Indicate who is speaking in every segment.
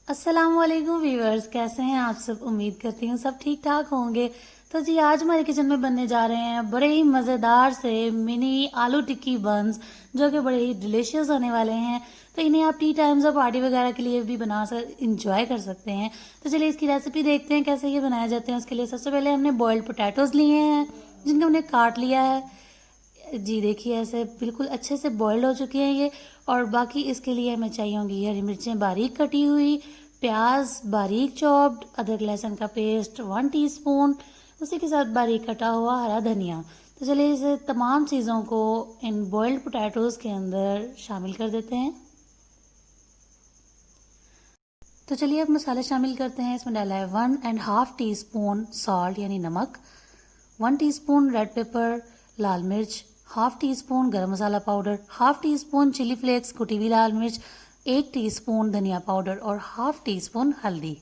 Speaker 1: अस्सलामुअलैकुम व्यूअर्स, कैसे हैं आप सब। उम्मीद करती हूँ सब ठीक ठाक होंगे। तो जी आज हमारे किचन में बनने जा रहे हैं बड़े ही मज़ेदार से मिनी आलू टिक्की बंस, जो कि बड़े ही डिलीशियस होने वाले हैं। तो इन्हें आप टी टाइम्स और पार्टी वगैरह के लिए भी बना कर इंजॉय कर सकते हैं। तो चलिए इसकी रेसिपी देखते हैं कैसे ये बनाए जाते हैं। उसके लिए सबसे पहले हमने बॉयल्ड पोटैटोज़ लिए हैं, जिनको हमने काट लिया है। जी देखिए ऐसे बिल्कुल अच्छे से बॉइल्ड हो चुके हैं ये। और बाकी इसके लिए हमें चाहिए होंगी हरी मिर्चें बारीक कटी हुई, प्याज बारीक चॉप्ड, अदरक लहसुन का पेस्ट 1 टीस्पून, उसी के साथ बारीक कटा हुआ हरा धनिया। तो चलिए इसे तमाम चीज़ों को इन बॉइल्ड पोटैटोज़ के अंदर शामिल कर देते हैं। तो चलिए अब मसाले शामिल करते हैं। इसमें डाला है 1.5 टीस्पून सॉल्ट यानी नमक, 1 टीस्पून रेड पेपर लाल मिर्च, half teaspoon garam masala powder, half teaspoon chilli flakes कुटी हुई लाल मिर्च, 1 टीस्पून धनिया पाउडर और हाफ टी स्पून हल्दी।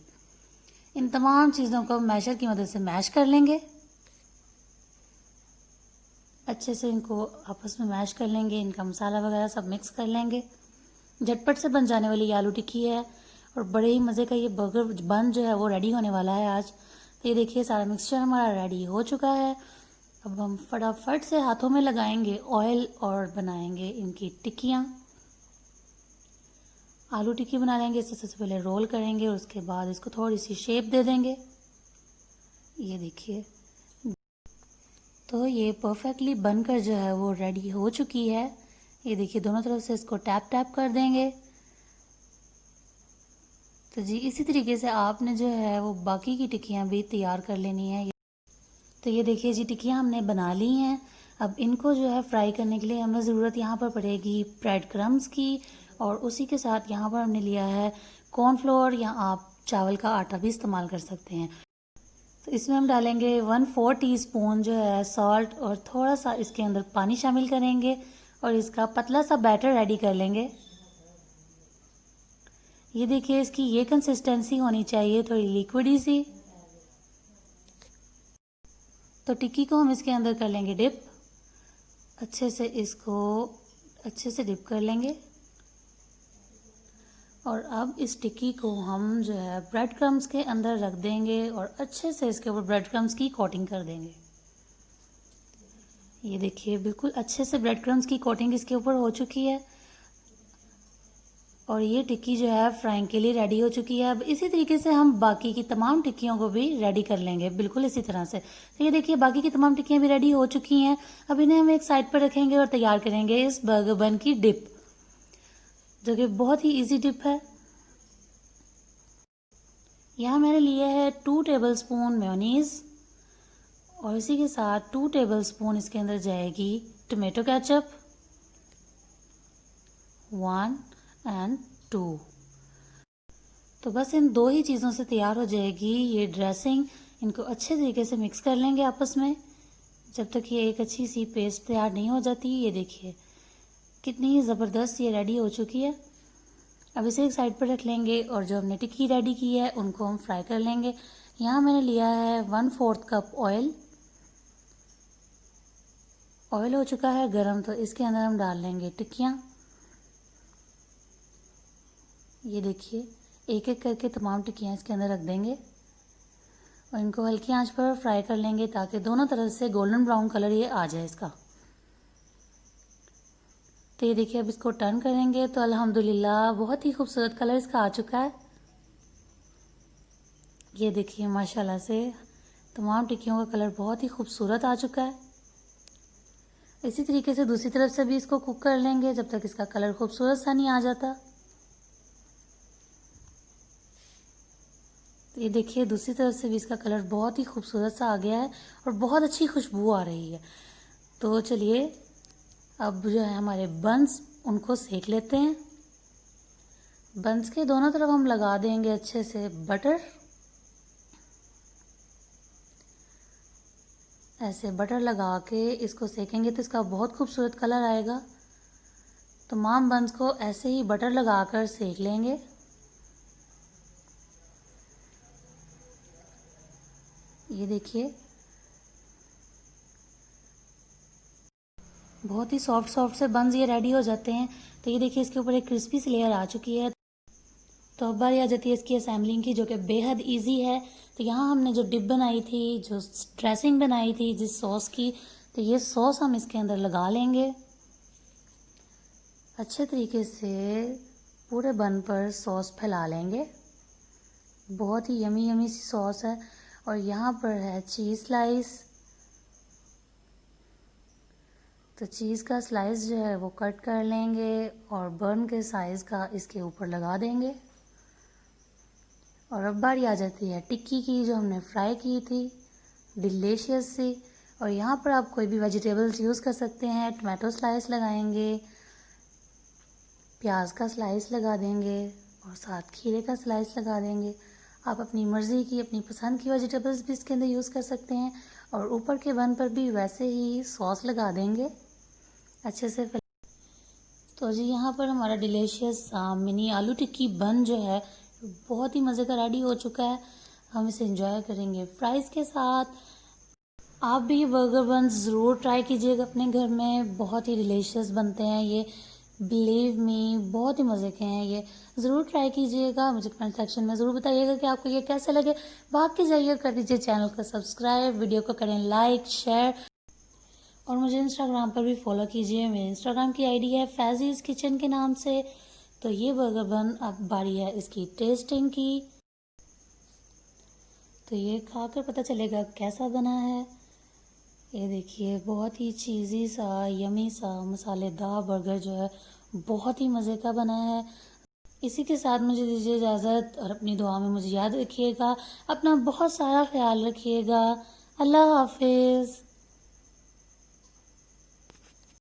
Speaker 1: इन तमाम चीज़ों को मैशर की मदद से मैश कर लेंगे। अच्छे से इनको आपस में मैश कर लेंगे, इनका मसाला वगैरह सब मिक्स कर लेंगे। झटपट से बन जाने वाली आलू टिक्की है और बड़े ही मज़े का ये बर्गर बन जो है वो रेडी होने वाला है आज। तो ये देखिए सारा मिक्सचर हमारा रेडी हो चुका है। अब हम फटाफट से हाथों में लगाएंगे ऑयल और बनाएंगे इनकी टिक्कियाँ। आलू टिक्की बना लेंगे। इससे सबसे पहले रोल करेंगे और उसके बाद इसको थोड़ी सी शेप दे देंगे। ये देखिए तो ये परफेक्टली बनकर जो है वो रेडी हो चुकी है। ये देखिए दोनों तरफ से इसको टैप टैप कर देंगे। तो जी इसी तरीके से आपने जो है वो बाकी की टिक्कियाँ भी तैयार कर लेनी है। तो ये देखिए जी टिक्कियाँ हमने बना ली हैं। अब इनको जो है फ्राई करने के लिए हमें ज़रूरत यहाँ पर पड़ेगी ब्रेड क्रम्स की, और उसी के साथ यहाँ पर हमने लिया है कॉर्नफ्लोर या आप चावल का आटा भी इस्तेमाल कर सकते हैं। तो इसमें हम डालेंगे 1/4 टीस्पून जो है सॉल्ट और थोड़ा सा इसके अंदर पानी शामिल करेंगे और इसका पतला सा बैटर रेडी कर लेंगे। ये देखिए इसकी ये कंसिस्टेंसी होनी चाहिए, थोड़ी लिक्विडी सी। तो टिक्की को हम इसके अंदर कर लेंगे डिप। अच्छे से इसको अच्छे से डिप कर लेंगे और अब इस टिक्की को हम जो है ब्रेड क्रम्स के अंदर रख देंगे और अच्छे से इसके ऊपर ब्रेड क्रम्स की कोटिंग कर देंगे। ये देखिए बिल्कुल अच्छे से ब्रेड क्रम्स की कोटिंग इसके ऊपर हो चुकी है और ये टिक्की जो है फ्राइंग के लिए रेडी हो चुकी है। अब इसी तरीके से हम बाकी की तमाम टिक्कियों को भी रेडी कर लेंगे बिल्कुल इसी तरह से। तो ये देखिए बाकी की तमाम टिक्कियाँ भी रेडी हो चुकी हैं। अब इन्हें हम एक साइड पर रखेंगे और तैयार करेंगे इस बर्गर बन की डिप, जो कि बहुत ही इजी डिप है। यहाँ मैंने लिया है 2 टेबलस्पून मेयोनीज़ और इसी के साथ 2 टेबलस्पून इसके अंदर जाएगी टोमेटो केचप 1 एंड 2। तो बस इन दो ही चीज़ों से तैयार हो जाएगी ये ड्रेसिंग। इनको अच्छे तरीके से मिक्स कर लेंगे आपस में जब तक ये एक अच्छी सी पेस्ट तैयार नहीं हो जाती। ये देखिए कितनी ज़बरदस्त ये रेडी हो चुकी है। अब इसे एक साइड पर रख लेंगे और जो हमने टिक्की रेडी की है उनको हम फ्राई कर लेंगे। यहाँ मैंने लिया है 1/4 कप ऑयल। ऑयल हो चुका है गरम, तो इसके अंदर हम डाल लेंगे टिक्कियाँ। ये देखिए एक एक करके तमाम टिक्कियाँ इसके अंदर रख देंगे और इनको हल्की आंच पर फ्राई कर लेंगे ताकि दोनों तरफ से गोल्डन ब्राउन कलर ये आ जाए इसका। तो ये देखिए अब इसको टर्न करेंगे तो अल्हम्दुलिल्लाह बहुत ही खूबसूरत कलर इसका आ चुका है। ये देखिए माशाल्लाह से तमाम टिक्कियों का कलर बहुत ही खूबसूरत आ चुका है। इसी तरीके से दूसरी तरफ से भी इसको कुक कर लेंगे जब तक इसका कलर खूबसूरत सा नहीं आ जाता। तो ये देखिए दूसरी तरफ से भी इसका कलर बहुत ही खूबसूरत सा आ गया है और बहुत अच्छी खुशबू आ रही है। तो चलिए अब जो है हमारे बंस उनको सेक लेते हैं। बंस के दोनों तरफ हम लगा देंगे अच्छे से बटर। ऐसे बटर लगा के इसको सेकेंगे तो इसका बहुत खूबसूरत कलर आएगा। तमाम बंस को ऐसे ही बटर लगाकर सेक लेंगे। ये देखिए बहुत ही सॉफ्ट सॉफ्ट से बंस ये रेडी हो जाते हैं। तो ये देखिए इसके ऊपर एक क्रिस्पी सी लेयर आ चुकी है। तो अब बारी आ जाती है इसकी असेंबलिंग की, जो कि बेहद इजी है। तो यहाँ हमने जो डिप बनाई थी, जो ड्रेसिंग बनाई थी जिस सॉस की, तो ये सॉस हम इसके अंदर लगा लेंगे अच्छे तरीके से। पूरे बन पर सॉस फैला लेंगे। बहुत ही यमी यमी सी सॉस है। और यहाँ पर है चीज़ स्लाइस। तो चीज़ का स्लाइस जो है वो कट कर लेंगे और बर्न के साइज़ का इसके ऊपर लगा देंगे। और अब बारी आ जाती है टिक्की की, जो हमने फ्राई की थी डिलीशियस सी। और यहाँ पर आप कोई भी वेजिटेबल्स यूज़ कर सकते हैं। टमाटो स्लाइस लगाएंगे, प्याज का स्लाइस लगा देंगे और साथ खीरे का स्लाइस लगा देंगे। आप अपनी मर्ज़ी की, अपनी पसंद की वेजिटेबल्स भी इसके अंदर यूज़ कर सकते हैं। और ऊपर के बन पर भी वैसे ही सॉस लगा देंगे अच्छे से। तो जी यहाँ पर हमारा डिलीशियस मिनी आलू टिक्की बन जो है बहुत ही मज़े का रेडी हो चुका है। हम इसे एंजॉय करेंगे फ्राइज़ के साथ। आप भी ये बर्गर बन ज़रूर ट्राई कीजिएगा अपने घर में, बहुत ही डिलीशियस बनते हैं ये, बिलीव मी बहुत ही मज़े के हैं ये। ज़रूर ट्राई कीजिएगा। मुझे कमेंट सेक्शन में ज़रूर बताइएगा कि आपको ये कैसे लगे। बाकी जाइए कर दीजिए चैनल को सब्सक्राइब, वीडियो को करें लाइक शेयर, और मुझे इंस्टाग्राम पर भी फॉलो कीजिए। मेरे इंस्टाग्राम की आईडी है फैज़ीज़ किचन के नाम से। तो ये बर्गर बन अब बारी है इसकी टेस्टिंग की। तो ये खाकर पता चलेगा कैसा बना है। ये देखिए बहुत ही चीज़ी सा, यमी सा, मसालेदार बर्गर जो है बहुत ही मज़े का बना है। इसी के साथ मुझे दीजिए इजाज़त, और अपनी दुआ में मुझे याद रखिएगा। अपना बहुत सारा ख्याल रखिएगा। अल्लाह हाफिज़।